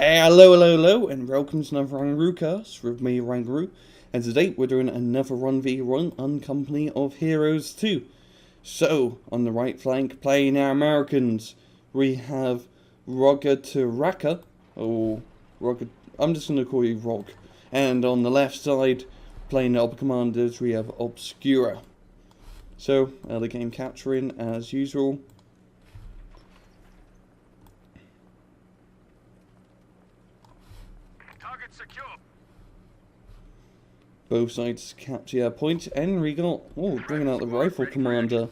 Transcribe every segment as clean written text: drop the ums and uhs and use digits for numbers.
Hello, and welcome to another Rangaroo with me, Rangaroo. And today we're doing another 1v1 on Company of Heroes 2. So, on the right flank, playing our Americans, we have Rogataraka, I'm just going to call you Rog. And on the left side, playing the Upper Commanders, we have Obscura. So, the game capturing as usual. Secure. Both sides capture a point, and we got, bringing out the Rifle Commander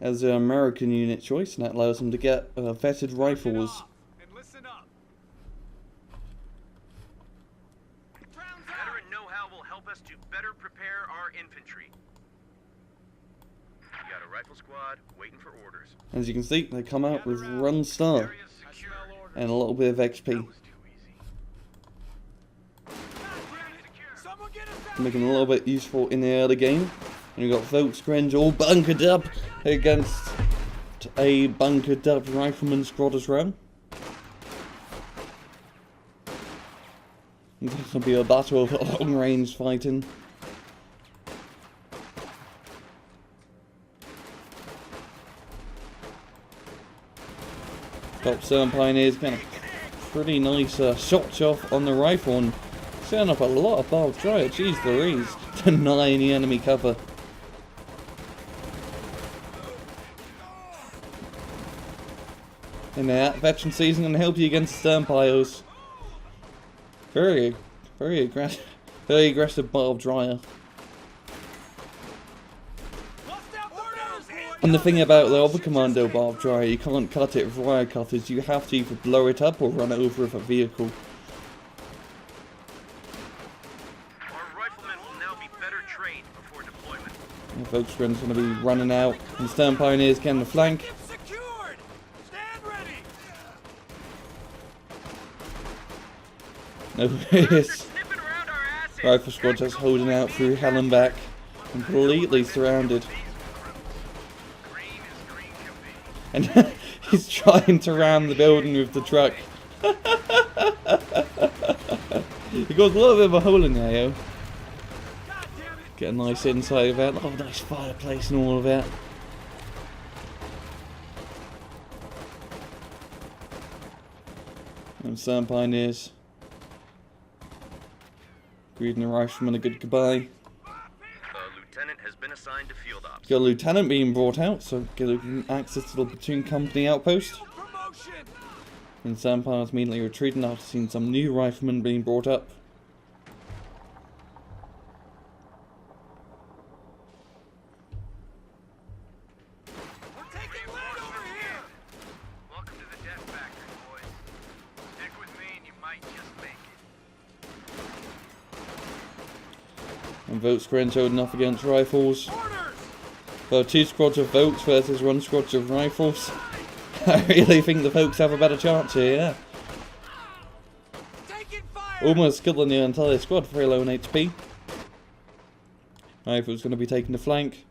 as an American unit choice, and that allows them to get vetted rifles. Veteran know-how will help us to better prepare our infantry. We got a rifle squad waiting for orders. As you can see, they come out with Run Star and a little bit of XP. Making a little bit useful in the early game. And we've got Volksgrenz all bunkered up against a bunkered up rifleman squad as well. This will be a battle of long range fighting. Top 7 Pioneers getting a pretty nice shot off on the rifle and setting up a lot of barbed wire. Jeez Louise, denying the enemy cover. And that veteran season can help you against stern piles. Very aggressive barbed wire. And the thing about the other commando barbed wire, you can't cut it with wire cutters. You have to either blow it up or run it over with a vehicle. Our riflemen will now be better trained before deployment. Volksgrenz going to be running out, and Stern Pioneers can the flank. Secured. Stand ready. No, yes. Rifle squad just holding out through hell and back, completely surrounded. And he's trying to ram the building with the truck. He got a little bit of a hole in there, yo. Get a nice inside of that. Oh, nice fireplace and all of that. And some Pioneers greeting the rifleman a good goodbye. Lieutenant has been assigned to field ops. Got a lieutenant being brought out, so getting access to the platoon company outpost. And Sampires immediately retreating after seeing some new riflemen being brought up. We're taking lead over here. Welcome to the death factory, boys. Stick with me and you might just make it. And Volksgrenz holding up against rifles. Well, 2 squads of Volks versus 1 squad of rifles. I really think the Volks have a better chance here, yeah. Almost killing the entire squad, very low in HP. Rifles going to be taking the flank.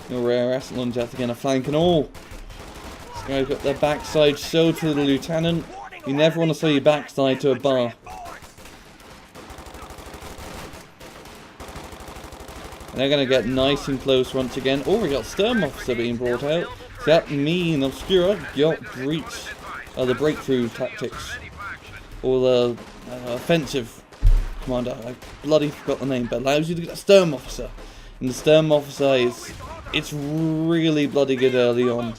No rare asset launcher to get a flank and all. This guy's got their backside showed to the lieutenant. You never want to see your backside to a bar. And they're going to get nice and close once again. Oh, we got Stern Officer being brought out. So that mean Obscura got breach. The breakthrough tactics. Or the offensive commander. I bloody forgot the name, but allows you to get a Stern Officer. And the Stern Officer it's really bloody good early on.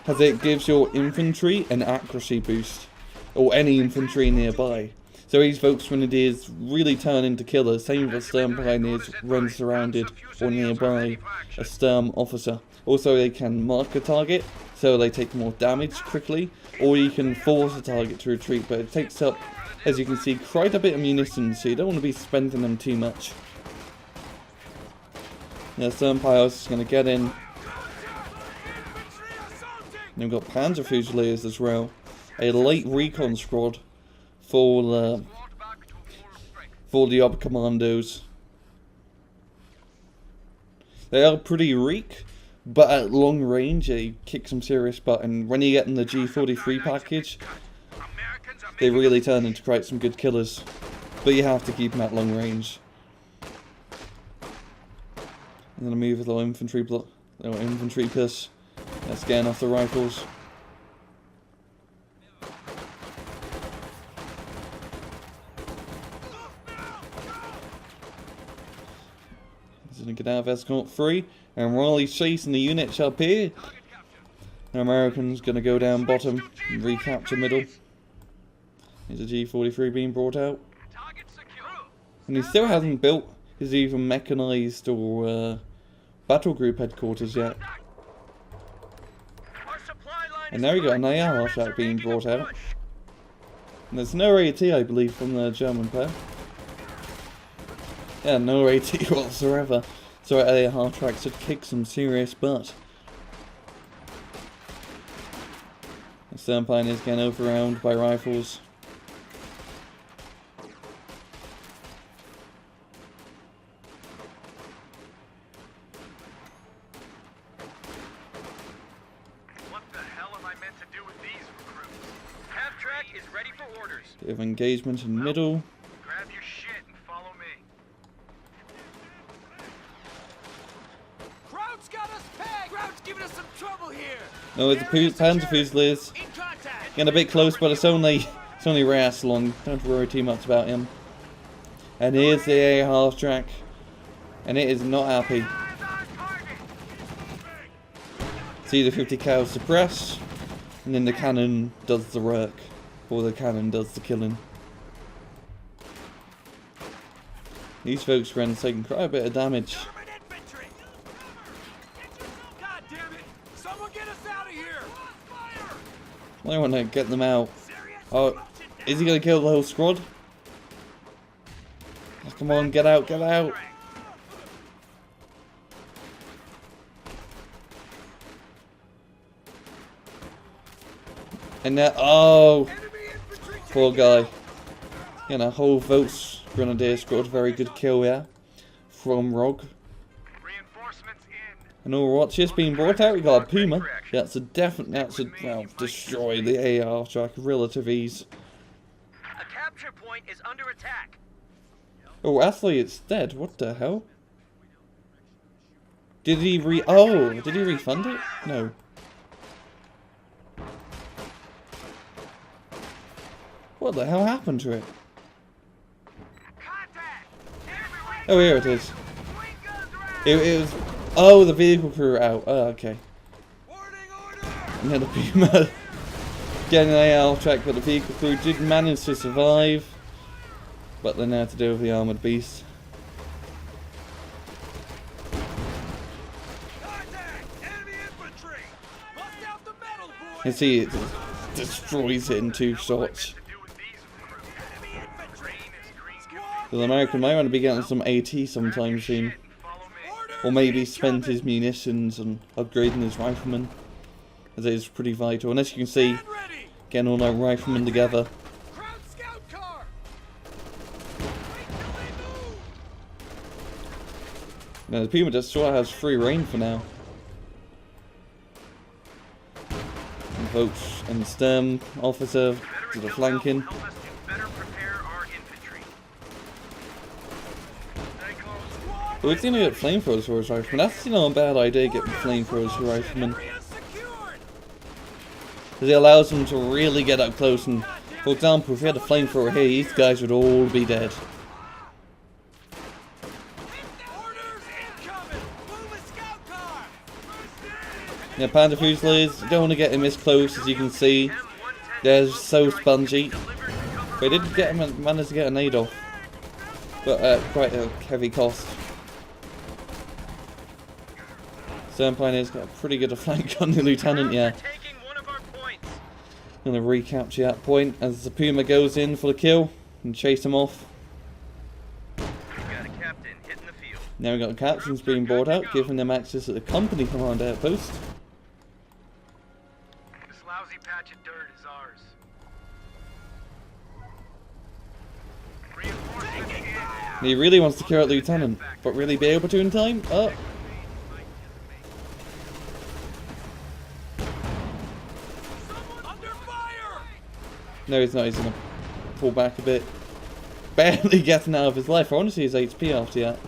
As it gives your infantry an accuracy boost. Or any infantry nearby. So these Volksgrenadiers really turn into killers, same with the Stern Pioneers when surrounded or nearby a Stern Officer. Also they can mark a target, so they take more damage quickly, or you can force a target to retreat, but it takes up, as you can see, quite a bit of munitions, so you don't want to be spending them too much. Now Stern Pioneers is going to get in. And we've got Panzer Fusiliers as well, a late recon squad. For the Upper Commandos. They are pretty weak, but at long range, they kick some serious butt. And when you get in the G43 package, they really turn into quite some good killers. But you have to keep them at long range. I'm gonna move with the infantry infantry piss. That's getting off the rifles. He's gonna get out of escort 3, and Raleigh's chasing the units up here. The American's gonna go down bottom and recapture middle. There's a G43 being brought out. And he still hasn't built his even mechanized or battle group headquarters yet. And now we got an AR shot being brought out. And there's no AT, I believe, from the German pair. Yeah, no AT whatsoever. So AR tracks should kick some serious butt. The Stern Pioneers getting overwhelmed by rifles. Bit of engagement in middle. Grab your shit and follow me. Kraut's got us pegged. Kraut's giving us some trouble here. No, it's the Panzer Fusiliers. Getting a bit close, but it's only Reyes long. Don't worry too much about him. And here's the A half track, and it is not happy. See the 50 cal suppressed, and then the cannon does the work. Or the cannon does the killing. These folks are taking quite a bit of damage. God damn it! Someone get us out of here! I want to get them out. Oh, is he going to kill the whole squad? Oh, come on, get out, get out! And now, oh! Poor guy. You know, whole Volks Grenadier scored a very good kill here from Rog. And Overwatch just being brought out. We got a Puma. That's a well, destroy the AR track relative ease. A capture point is under attack. Oh, Athlete, it's dead. What the hell? Did he refund it? No. What the hell happened to it? Oh, here it is. It was... Oh, the vehicle crew are out. Oh, okay. And then the Puma getting an AR track, but the vehicle crew did manage to survive. But they now have to deal with the armoured beast. You see, it destroys it in 2 shots. The American might want to be getting some AT sometime soon. Or maybe spend his munitions and upgrading his riflemen. As it is pretty vital. And as you can see, getting all our riflemen together. Now the Puma just sort of has free reign for now. And Volks and Sturm officer to the flanking. But we've seen to get flamethrowers for his rifleman. That's, you know, a bad idea, getting flamethrowers for riflemen. Because it allows them to really get up close and, for example, if we had a flamethrower here, these guys would all be dead. Yeah, Panda Fusiliers, you don't want to get him as close as you can see. They're so spongy. But I did manage to get a nade off. But at quite a heavy cost. Stern Pioneer's got a pretty good flank on the Lieutenant, yeah. Gonna recapture that point as the Puma goes in for the kill and chase him off. Now we've got the captains being brought out, giving them access to the company command outpost. This lousy patch of dirt is ours. He really wants to kill out Lieutenant, but will he be able to in time? Oh. No, he's not. He's going to pull back a bit. Barely getting out of his life. I want to see his HP after that.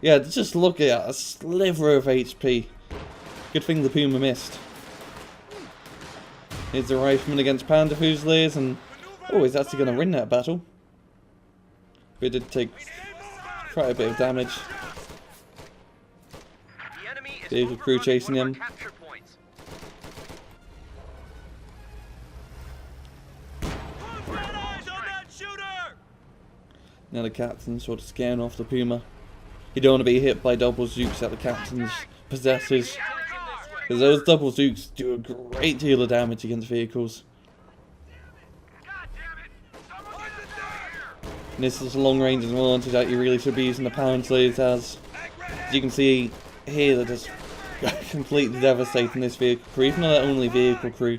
Yeah, just look at a sliver of HP. Good thing the Puma missed. Here's the Rifleman against Panda Fusiliers, and oh, he's actually going to win that battle. We did take quite a bit of damage. Vehicle crew chasing him. Now the captain sort of scaring off the Puma. You don't want to be hit by double Zooks that the captain's possesses, because those double Zooks do a great deal of damage against vehicles. And this is a long range as well, so that you really should be using the Pound Slayers as you can see here, they're just completely devastating this vehicle crew, even though they're only vehicle crew.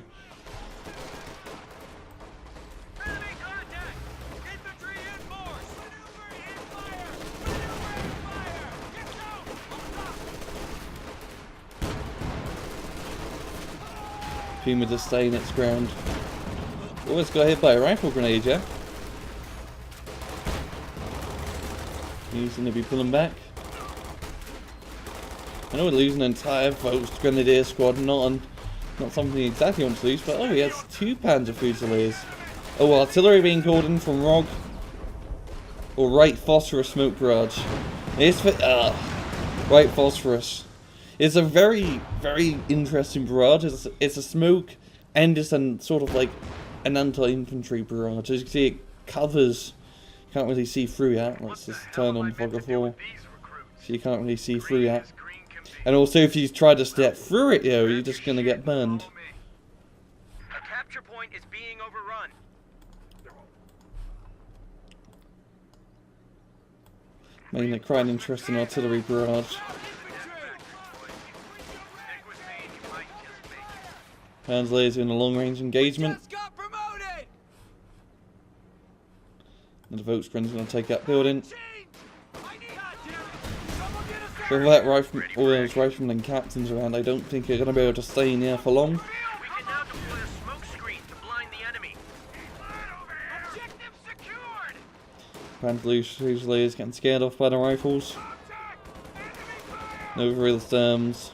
Puma just staying its ground. Oh, it's got hit by a rifle grenade, yeah? He's going to be pulling back. I know we're losing an entire Volks Grenadier squad, not something he exactly wants to lose, but oh, he has 2 Panzer Fusiliers. Oh, artillery being called in from ROG. Or Right Phosphorus Smoke Barrage. It's for, Right Phosphorus. It's a very, very interesting barrage. It's a smoke and it's sort of like an anti-infantry barrage. As you can see, it covers. You can't really see through that. Let's just turn on Fog 4. So you can't really see through that. And also, if you try to step through it, you're just going to get burned. A capture point is being overrun. Making it quite an interesting artillery barrage. Pounds laser in a long range engagement. And the Volksgren's going to take that building. So with that all those riflemen and captains around, I don't think they're going to be able to stay in there for long. We can now deploy a smoke screen to blind the enemy. Objective secured. Panther Fusiliers getting scared off by the rifles. No real terms.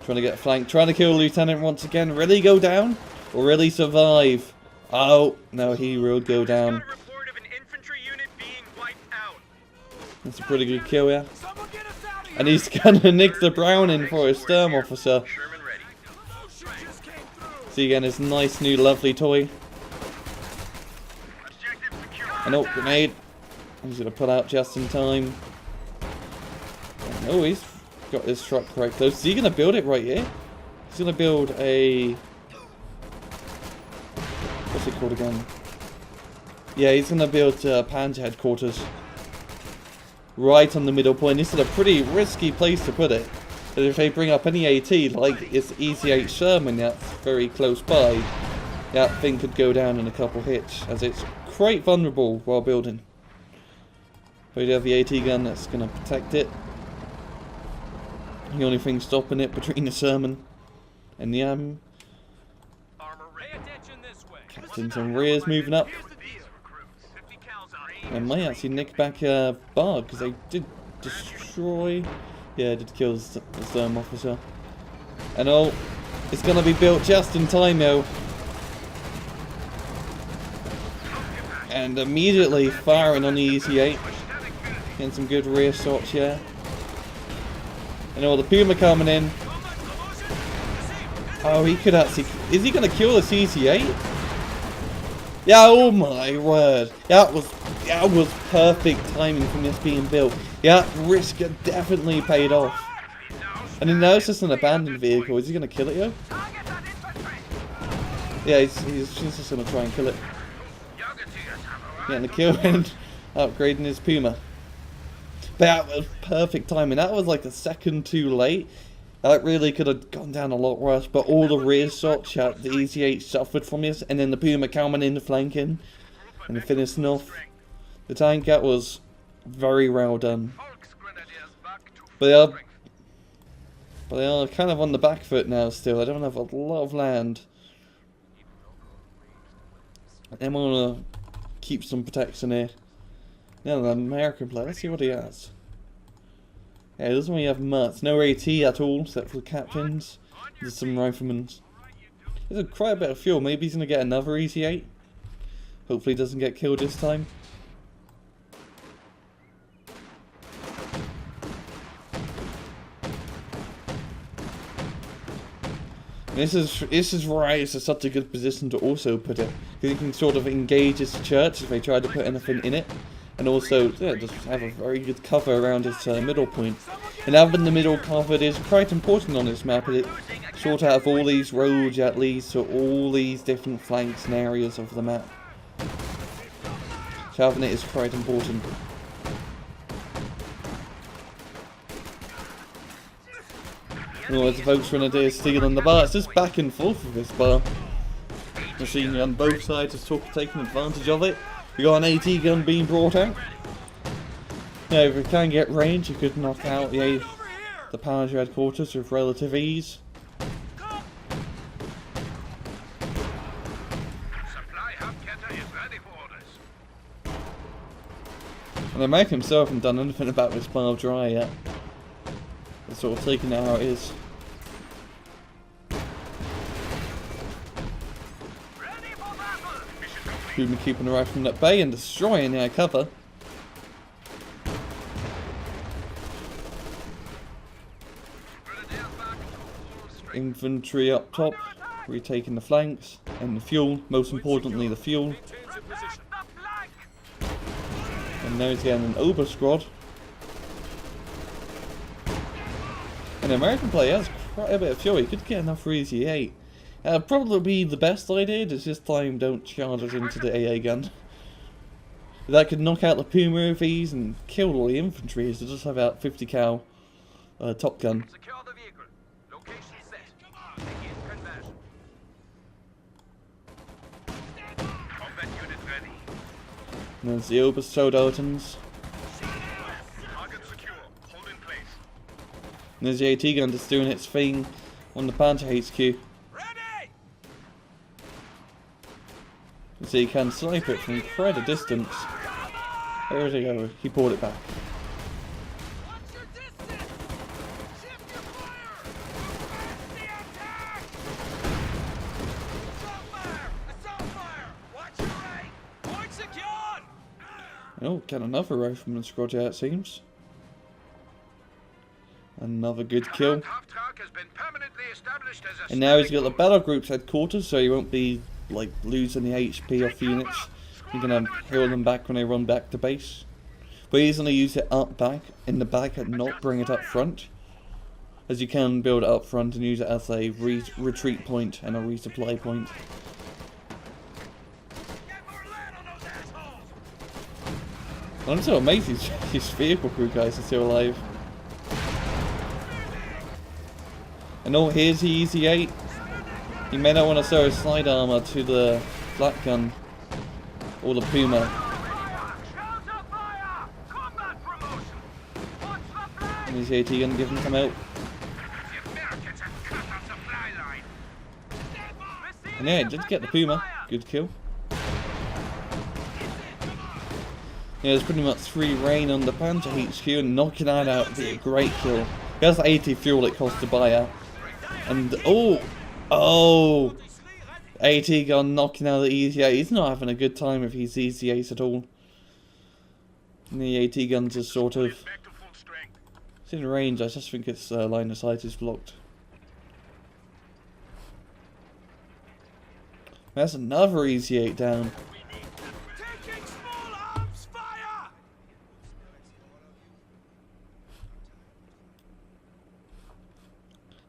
Trying to get flanked, trying to kill Lieutenant once again. Really go down? Or really survive? Oh, no, he will go down. That's a pretty good kill, yeah. And he's gonna nick the Browning for his Sturm Officer. See again his nice new lovely toy. And oh, grenade. He's gonna put out just in time. Oh, he's got his truck right close. Is he gonna build it right here? He's gonna build a... what's it called again? Yeah, he's gonna build Panzer headquarters. Right on the middle point. This is a pretty risky place to put it. But if they bring up any AT, like it's EC8 Sherman that's very close by, that thing could go down in a couple hits, as it's quite vulnerable while building. But you have the AT gun that's going to protect it. The only thing stopping it between the Sherman and the Captains and rears moving up. I might actually nick back Bard, because they did destroy... yeah, did kill the Sturm Officer. And oh, it's going to be built just in time though. And immediately firing on the EC8. Getting some good rear shots here. And all the Puma coming in. Oh, he could actually... is he going to kill this EC8? Yeah, oh my word. That was perfect timing from this being built. Yeah, risk definitely paid off. And then now it's just an abandoned vehicle. Is he going to kill it, yo? Yeah, he's just going to try and kill it. Getting the kill and upgrading his Puma. But that was perfect timing. That was like a second too late. That really could have gone down a lot worse, but all the rear shots the EC8 suffered from this, and then the Puma coming in to flanking and finishing off the tank. That was very well done. But they are kind of on the back foot now still. I don't have a lot of land. I'm gonna keep some protection here. Now the American player, let's see what he has. Yeah, he doesn't really have much. No AT at all, except for the captains. There's some riflemen. There's quite a bit of fuel. Maybe he's gonna get another easy 8. Hopefully he doesn't get killed this time. This is right. It's such a good position to also put it, because you can sort of engage his church if they try to put anything in it, and also just have a very good cover around his middle point. And having the middle covered is quite important on this map. It sort of have all these roads that leads to all these different flanks and areas of the map. So having it is quite important. Oh, as the folks Grenadier stealing the bar. It's just back and forth with this bar. We're seeing on both sides is taking advantage of it. We got an AT gun being brought out. Yeah, if we can get range, you could knock out the Powers headquarters with relative ease. And the American himself hasn't done anything about this bar dry yet. It's sort of taking it how it is. We've been keeping the riflemen at bay and destroying their cover. Infantry up top, retaking the flanks and the fuel, most importantly the fuel. And now he's getting an Ober squad. And the American player has quite a bit of fuel. He could get enough for easy 8. Probably be the best idea, just this time don't charge us into the AA gun. That could knock out the Puma with ease and kill all the infantry, so just have out 50 cal top gun. Secure the vehicle. Location set. Begin conversion. Combat unit ready. And there's the Obersoldatens. Target secure. Hold in place. And there's the AT gun just doing its thing on the Panther HQ. So you can snipe it from quite a distance. There we go, he pulled it back. Oh, get another rifleman squad out, it seems. Another good kill. And now he's got the battle group's headquarters, so he won't be like losing the HP off units. You're gonna heal them back when they run back to base. But he's gonna use it up back in the back and not bring it up front, as you can build it up front and use it as a retreat point and a resupply point. I'm so amazed his vehicle crew guys are still alive. And oh, here's the easy 8. You may not want to throw his slide armor to the flat gun or the Puma. And his AT gun give him some help. And yeah, did get the Puma. Good kill. Yeah, there's pretty much free reign on the Panther HQ, and knocking that out would be a great kill. That's 80 fuel it costs to buy out. And oh, AT gun knocking out the easy 8. He's not having a good time with his easy 8 at all. And the AT gun's just sort of, it's in range. I just think its line of sight is blocked. That's another easy 8 down.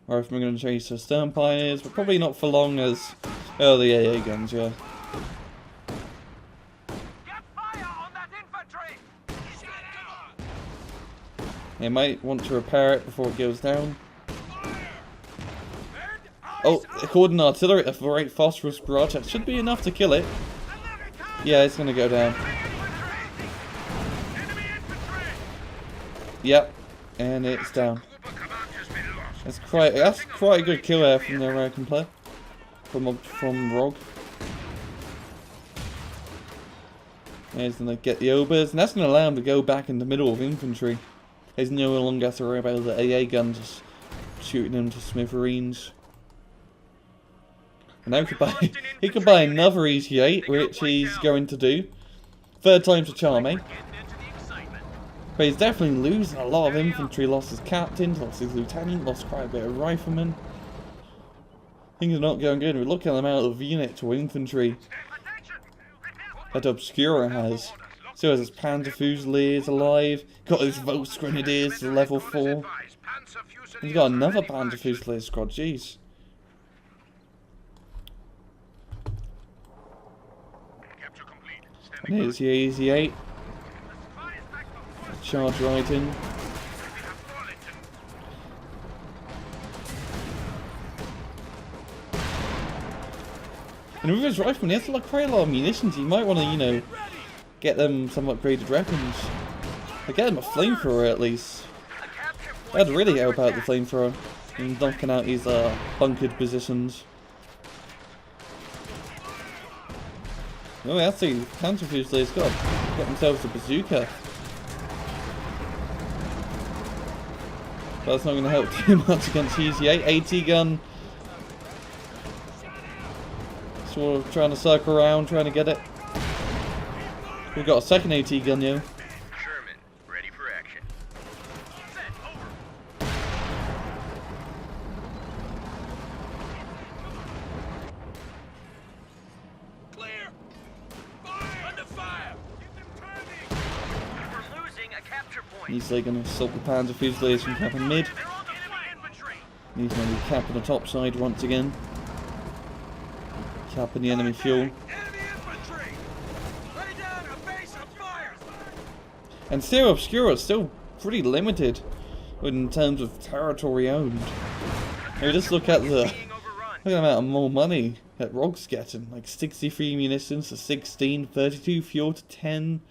Or if we're going to chase the Stern Pioneers, but probably not for long as early AA guns, yeah. Get fire on that infantry! They might want to repair it before it goes down. Oh, according to artillery, a right phosphorus barrage, that should be enough to kill it. Yeah, it's going to go down. Yep, and it's down. That's quite a good kill there from the American player, from ROG. He's going to get the obers, and that's going to allow him to go back in the middle of infantry. He's no longer have to worry about the AA guns just shooting him to smithereens. And now he could buy another ET8, which he's going to do. Third time's a charm, eh? But he's definitely losing a lot of infantry. Lost his captain, lost his lieutenant, lost quite a bit of riflemen. Things are not going good. We're looking at the amount of units or infantry that Obscura has. So has his Panzer Fusiliers alive. Got his Volksgrenadiers to level 4. And he's got another Panzer Fusilier squad, jeez. And here's the AZ-8. Charge right in. And with his rifleman, he has like quite a lot of munitions. You might want to, you know, get them some upgraded weapons. Or get them a flamethrower at least. That'd really help out the flamethrower in knocking out these bunkered positions. Oh, that's the Panzer Fusilier's got themselves a bazooka. But that's not going to help too much against EZ-8. AT gun. Sort of trying to circle around, trying to get it. We've got a second AT gun, yo. Sherman, ready for action. Clear. Fire! Under fire! We're losing a capture point. He's like going to assault the Panzer Fusiliers from capping mid. He's going to be capping the top side once again. Capping the enemy fuel. And still, Obscura is still pretty limited in terms of territory owned. Now just look at the amount of more money that Rogue's getting. Like 63 munitions to 16, 32 fuel to 10.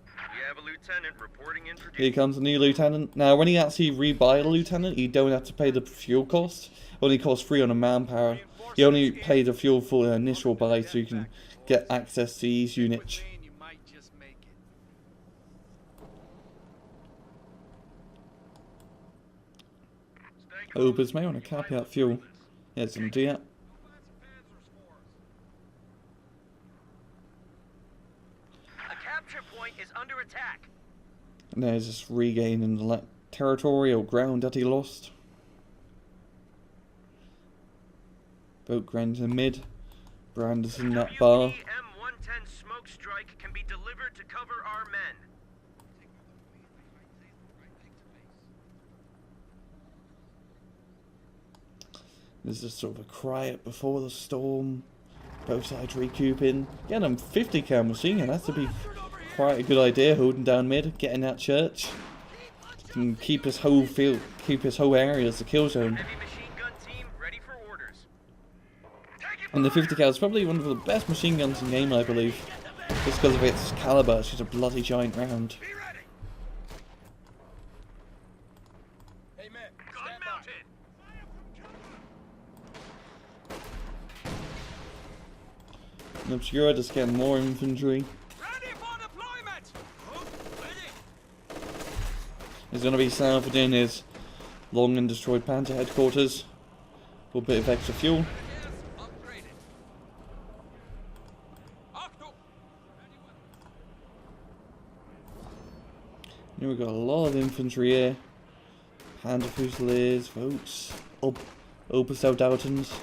We have a lieutenant reporting in for duty. Here comes a new lieutenant. Now, when he actually rebuy a lieutenant, you don't have to pay the fuel cost. It only costs 3 on a manpower. You only pay the fuel for the initial buy, so you can get access to these units. Obers may want to copy out fuel. Yeah, it's going to do that. A capture point is under attack. And there's just regaining the territory or ground that he lost. Boat Grand's in mid. Brand is in that bar. M110 smoke strike can be delivered to cover our men. There's just sort of a quiet before the storm. Both sides recouping. Getting them 50 cal machine gun. That's to be quite a good idea. Holding down mid, getting that church. Can keep his whole field, keep his whole area as a kill zone. Heavy machine gun team ready for orders. And the 50 cal is probably one of the best machine guns in the game, I believe. Just because of its caliber. It's just a bloody giant round. And Obscura just getting more infantry. Ready for deployment. He's going to be south in his long and destroyed Panther headquarters for a bit of extra fuel. Here we've got a lot of infantry here. Panzer Fusiliers, Votes, Opus Daltons.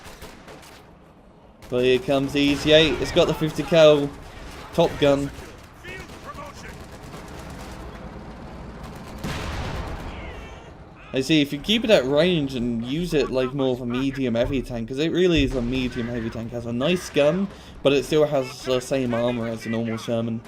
But here comes the EZ-8. It's got the 50 cal top gun. I see, if you keep it at range and use it like more of a medium heavy tank, because it really is a medium heavy tank. It has a nice gun, but it still has the same armor as a normal Sherman.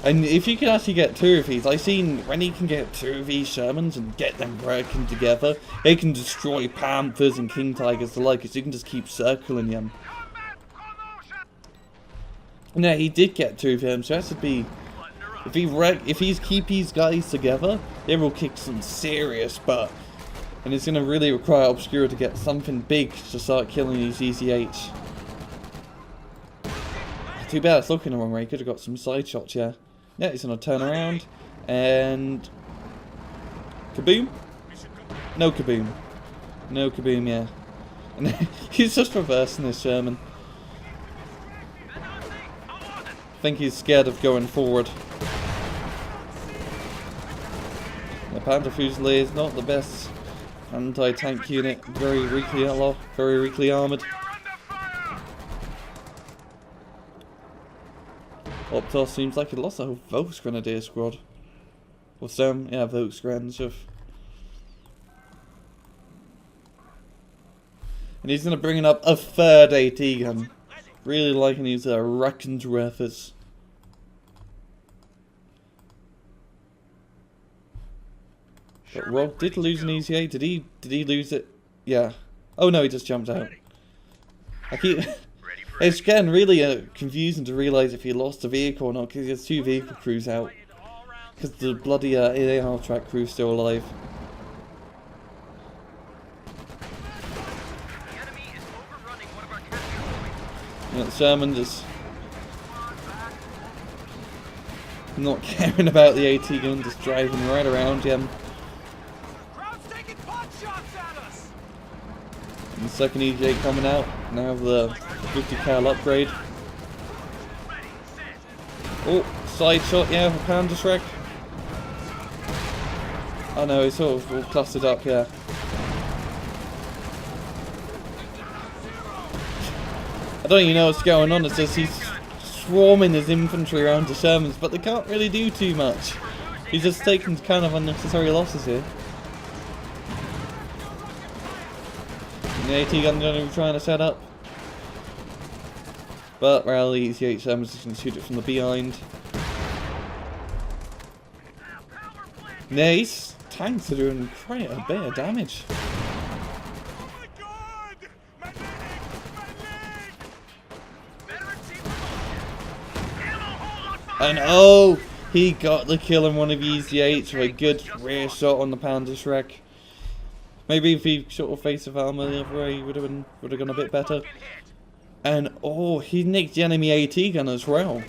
And if you can actually get 2 of these, I've seen when he can get 2 of these Shermans and get them working together, they can destroy Panthers and King Tigers alike, because you can just keep circling them. Now, he did get 2 of them, so that should be... If he's keep these guys together, they will kick some serious butt. And it's going to really require Obscura to get something big to start killing these EZ-8s. Too bad it's looking the wrong way. Could have got some side shots, yeah. Yeah, he's gonna turn around and kaboom. No kaboom. No kaboom, yeah. And he's just reversing this Sherman. I think he's scared of going forward. The Panther Fusilier is not the best anti-tank unit. Very weakly armoured. Optos seems like he lost the whole Volksgrenadier squad. Or some, yeah, Volksgrens of. And he's going to bring up a third AT gun. Really liking these Rackenswerfers. But Rob did lose an ECA. Did he lose it? Yeah. Oh no, he just jumped out. I keep. It's getting really confusing to realise if he lost a vehicle or not, because he has 2 vehicle crews out. Because the bloody AR track crew's still alive. Yeah, Sherman just not caring about the AT gun, just driving right around him. And the second EJ coming out, now the 50 cal upgrade. Oh, side shot, yeah, for Panda Shrek. Oh no, it's sort of all clustered up, yeah. I don't even know what's going on, it's just he's swarming his infantry around the Shermans, but they can't really do too much. He's just taking kind of unnecessary losses here. And the AT gun going to be trying to set up. But Rally ECH Shermans just going to shoot it from the behind. Nice! Tanks are doing quite a bit of damage. And oh, he got the kill on one of ECH with a good rear shot on the Panda Shrek. Maybe if he sort of face of armor the other way, would have gone a bit better. And oh, he nicked the enemy AT gun as well.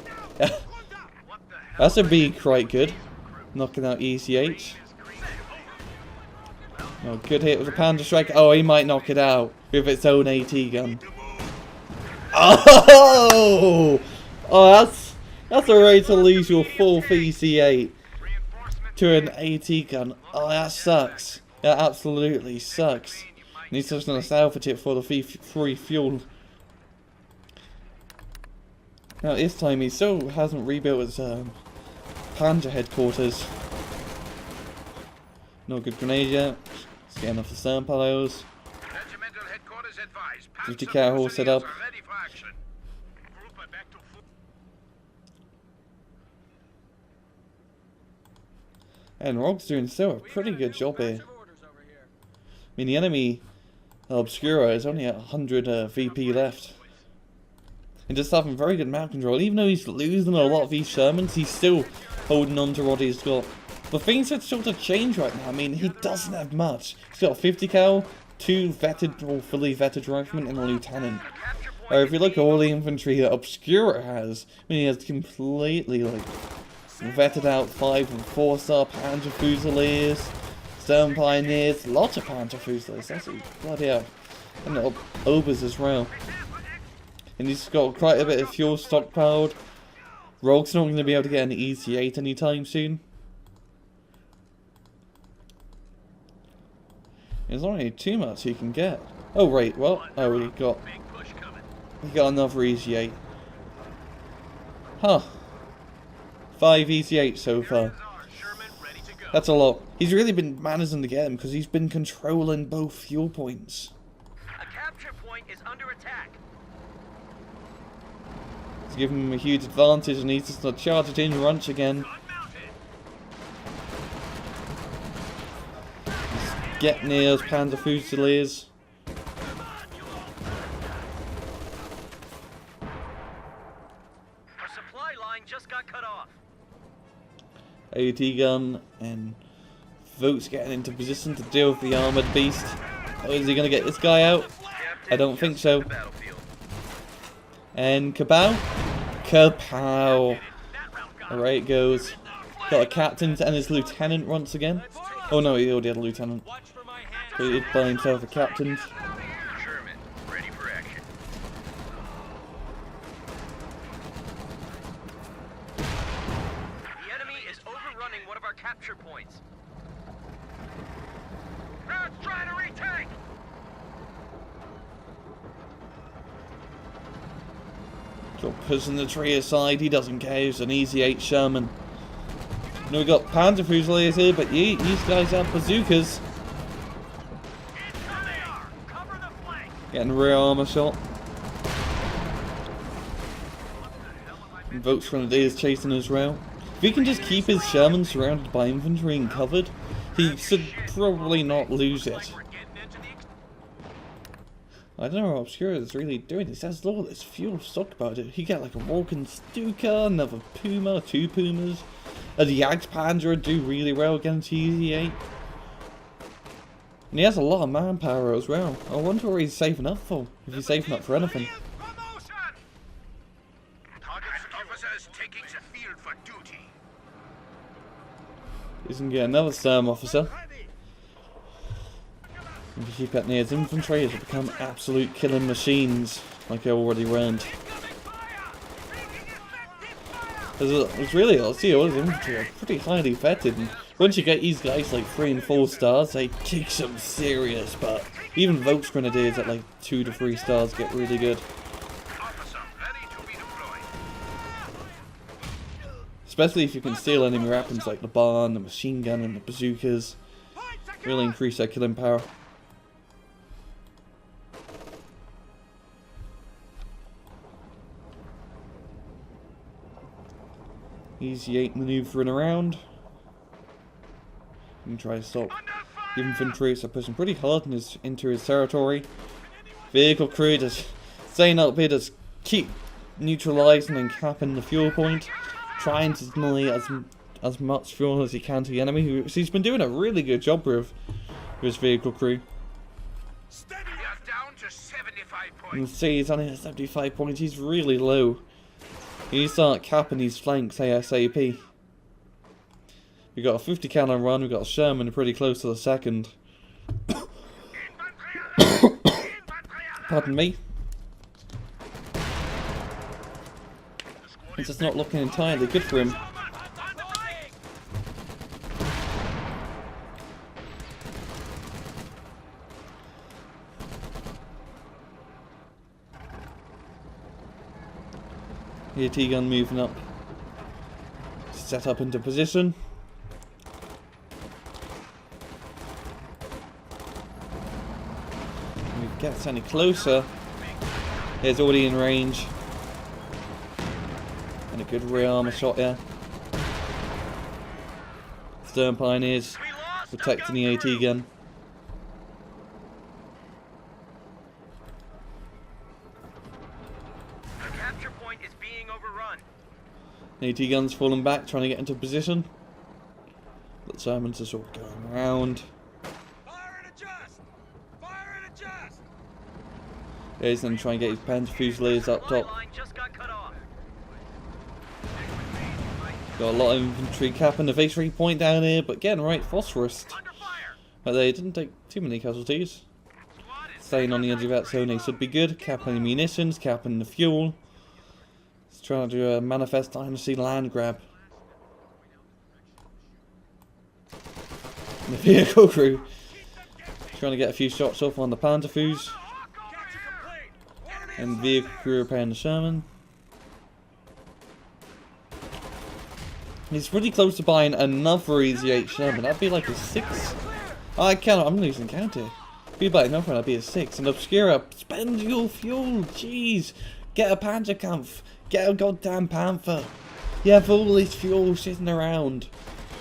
That's a be quite good, knocking out ECH. Oh, good hit with the Panda Shrek. Oh, he might knock it out with its own AT gun. Oh, that's a way to lose your full VC8 to an AT gun. Oh, that sucks. That absolutely sucks. And he's just going to salvage it for the free fuel. Now this time he still hasn't rebuilt his Panja headquarters. No good grenade yet. He's getting off the stern piles. 50 cat horse set up. And Rob's doing still a pretty good job here. I mean, the enemy Obscura is only at 100 VP left. And just having very good map control. Even though he's losing a lot of these Shermans, he's still holding on to what he's got. But things have sort of changed right now. I mean, he doesn't have much. He's got a 50 cal, 2 vetted or fully vetted riflemen, and a lieutenant. Or if you look at all the infantry that Obscura has, I mean, he has completely, like, vetted out 5 and 4-star Panther Fusiliers, Stern Pioneers, lots of Panther Fusiliers, that's bloody hell. And the Obers as well. And he's got quite a bit of fuel stockpiled. Rogue's not going to be able to get an EC8 anytime soon. There's not really too much he can get. Oh right, well, oh he got another EC8. Huh. 5 EC8 so far. That's a lot. He's really been managing to get him because he's been controlling both fuel points. A capture point is under attack. It's giving him a huge advantage and he's just going to charge it in Runch again. He's getting near those Panther Fusiliers. Our supply line just got cut off. AT gun and Vote's getting into position to deal with the armoured beast. Oh, is he going to get this guy out? I don't think so. And Cabal? Kapow! Away it goes. Got a captain and his lieutenant once again. Oh no, he already had a lieutenant. But he did buy himself a captain. Sherman, ready for action. The enemy is overrunning one of our capture points. Crowd's trying to retake! So pushing the tree aside, he doesn't care, he's an easy 8 Sherman. Now we got Panzer Fusiliers here, but these guys have bazookas. Getting rear armor shot. And Volks Grenadiers chasing us around. If he can just keep his Sherman surrounded by infantry and covered, he should probably not lose it. I don't know what Obscura is really doing. He has all this fuel stock about it. He got like a walking Stuka, another Puma, 2 Pumas. The Jagdpanzer would do really well against EZ8. And he has a lot of manpower as well. I wonder what he's saving up for. If he's saving up for anything. Officers taking the field for duty. He's gonna get another Sturm officer. If you keep it near his infantry, it'll become absolute killing machines, like I already learned. It's really, I'll see all his infantry are pretty highly vetted, and once you get these guys like 3 and 4 stars, they kick some serious butt. Even Volks Grenadiers at like 2 to 3 stars get really good. Especially if you can steal enemy weapons like the barn, the machine gun and the bazookas. Really increase their killing power. EZ8 maneuvering around. And try to stop infantry, so pushing pretty hard into his territory. Vehicle crew just staying up here, just keep neutralizing and capping the fuel point. Trying to deny as much fuel as he can to the enemy. He's been doing a really good job with his vehicle crew. Down to 75 points. And see, he's only at 75 points, he's really low. He needs to start capping these flanks ASAP. We got a 50 cannon run, we got a Sherman pretty close to the second. Pardon me. It's just not looking entirely good for him. Here T-gun moving up. Set up into position. If it gets any closer, it's already in range. And a good rear armor shot here. Stern Pioneers protecting the AT gun. The capture point is being overrun. AT gun's falling back, trying to get into position. But Simon's just sort of going around. Fire and adjust. Fire and adjust. He's going to try and get his Panzer Fusiliers up top. Line just got cut off. Got a lot of infantry capping the victory point down here, but getting right phosphorus. But they didn't take too many casualties. Staying on the edge of that zone, they should be good. Capping the munitions, capping the fuel. Let's try to do a Manifest Dynasty land grab. And the vehicle crew trying to get a few shots off on the Panzer Fuse. And vehicle crew repairing the Sherman. He's pretty close to buying another EZ8 Sherman. That'd be like a 6. Oh, I cannot. I'm losing count here. If you buy another one, that'd be a 6. And Obscura, spend your fuel. Jeez. Get a Panzerkampf. Get a goddamn Panther. You have all this fuel sitting around.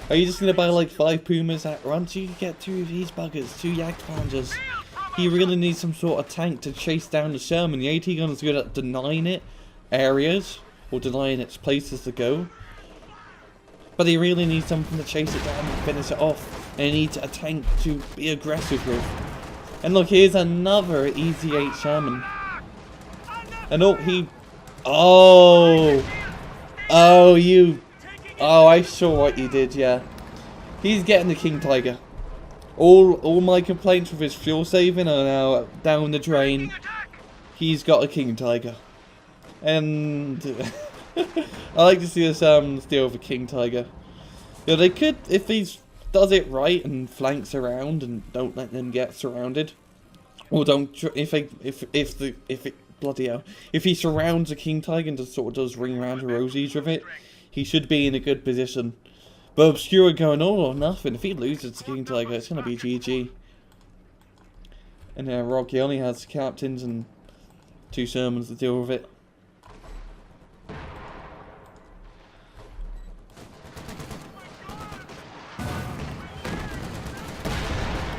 Are you just going to buy like 5 Pumas at once? You can get 2 of these buggers. 2 Jagdpanzers. He really needs some sort of tank to chase down the Sherman. The AT gun is good at denying it areas. Or denying its places to go. But he really needs something to chase it down and finish it off. And he needs a tank to be aggressive with. And look, here's another EZ8 Sherman. And oh, he... Oh! Oh, you... Oh, I saw what you did, yeah. He's getting the King Tiger. All my complaints with his fuel saving are now down the drain. He's got a King Tiger. And... I like to see us steal with a King Tiger. You know, they could, if he does it right and flanks around and don't let them get surrounded. Or don't, if he surrounds a King Tiger and just sort of does ring round rosies with it, he should be in a good position. But Obscura going all or nothing. If he loses to King Tiger, it's gonna be GG. And Rocky only has captains and 2 sermons to deal with it.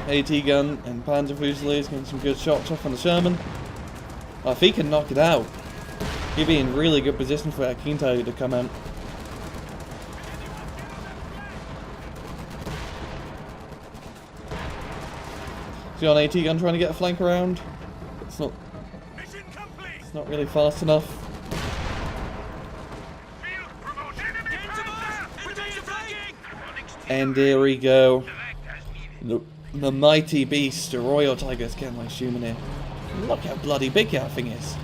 AT gun and Panzer Fusiliers getting some good shots off on the Sherman. If he can knock it out, he'd be in really good position for that King Tiger to come out. See on AT gun trying to get a flank around. It's not really fast enough. And there we go. The mighty beast, the Royal Tiger's getting like human here. Look how bloody big that thing is.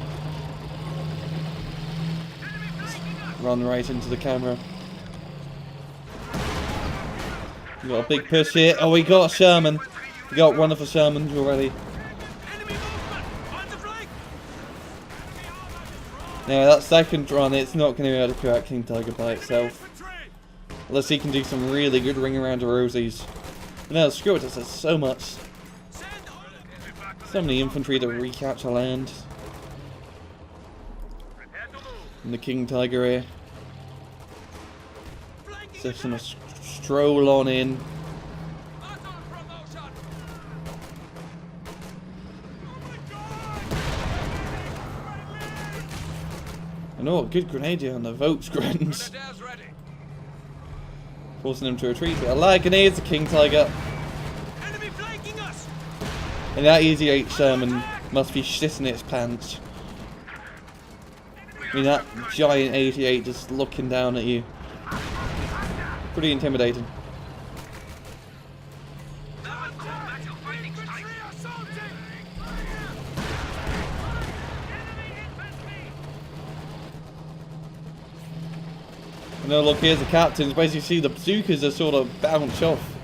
Run right into the camera. We got a big push here. Oh, we got a Sherman. We got one of the Shermans already. Now that second run, it's not going to be able to kill out King Tiger by itself. Unless he can do some really good ring around the rosies. No, screw it, there's so much. So many infantry to recapture land. And the King Tiger here. Just gonna stroll on in. I know what good grenadier on the Volksgrens. Forcing him to retreat, but a lag grenade is the King Tiger. And that Easy 8 Sherman must be shitting its pants. I mean, that giant 88 just looking down at you. Pretty intimidating. No, look, here's the captains. Basically, see the bazookas are sort of bounce off.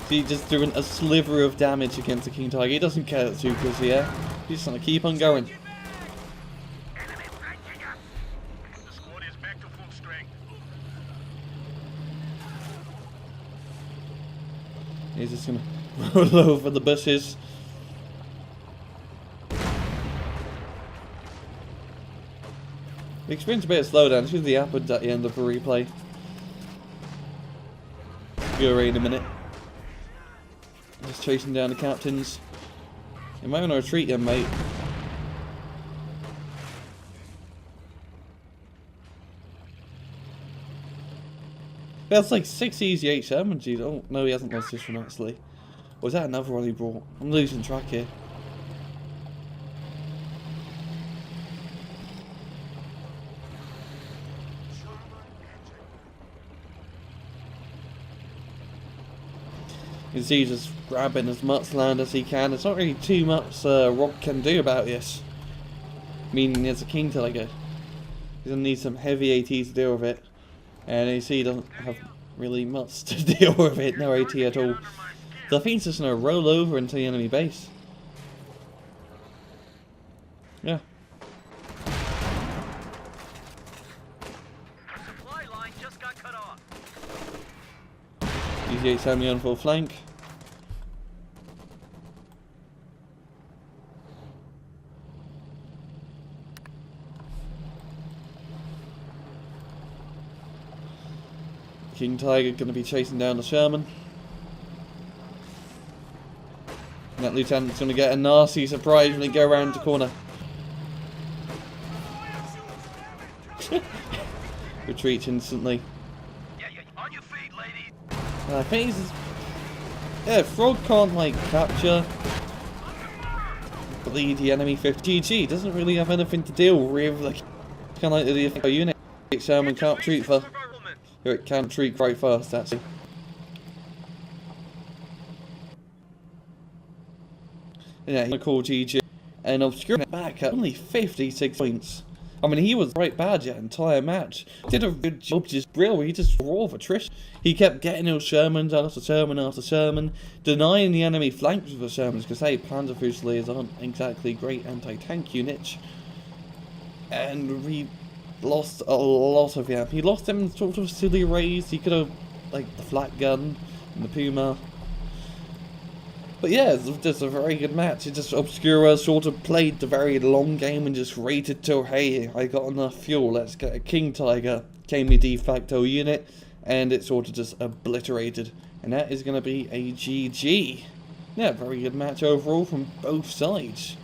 See, just doing a sliver of damage against the King Tiger. He doesn't care that bazookas here. He's just gonna keep on going. He's just gonna roll over the bushes. We experienced a bit of slowdown. This is the happens at the end of the replay. Go in a minute. Just chasing down the captains. You might want to retreat then, mate. That's like 6 easy 8 Shermans. Oh, no, he hasn't lost this one actually. Or was that another one he brought? I'm losing track here. You can see he's just grabbing as much land as he can. There's not really too much Rock can do about this. Meaning there's a King Tiger. He's going to need some heavy AT to deal with it. And you see he doesn't have really much to deal with it. No AT at all. So I think he's just going to roll over into the enemy base. Yeah. Supply line just got cut off. Easy 8 Sammy on full flank. King Tiger going to be chasing down the Sherman. And that lieutenant's going to get a nasty surprise when they go around the corner. Retreat instantly. Yeah, on your feet, ladies. I think he's... Yeah, Frog can't, like, capture... bleed the enemy 50 GG. Doesn't really have anything to deal with, like... Kind of like the unit. Sherman can't treat for. Here it can treat right first, actually. Yeah, he called GG. And Obscura back at only 56 points. I mean, he was right bad the entire match. Did a good job, just brilliant. He just raw for Trish. He kept getting those Shermans after Sherman after Sherman, denying the enemy flanks with the Shermans, because hey, Panzer Fusiliers aren't exactly great anti-tank units. And we lost a lot of them. He lost them sort of silly ways. He could have, like, the flat gun and the Puma. But yeah, it's just a very good match. It just Obscura sort of played the very long game and just rated till, hey, I got enough fuel, let's get a King Tiger, came the de facto unit, and it sort of just obliterated. And that is going to be a GG. Yeah, very good match overall from both sides.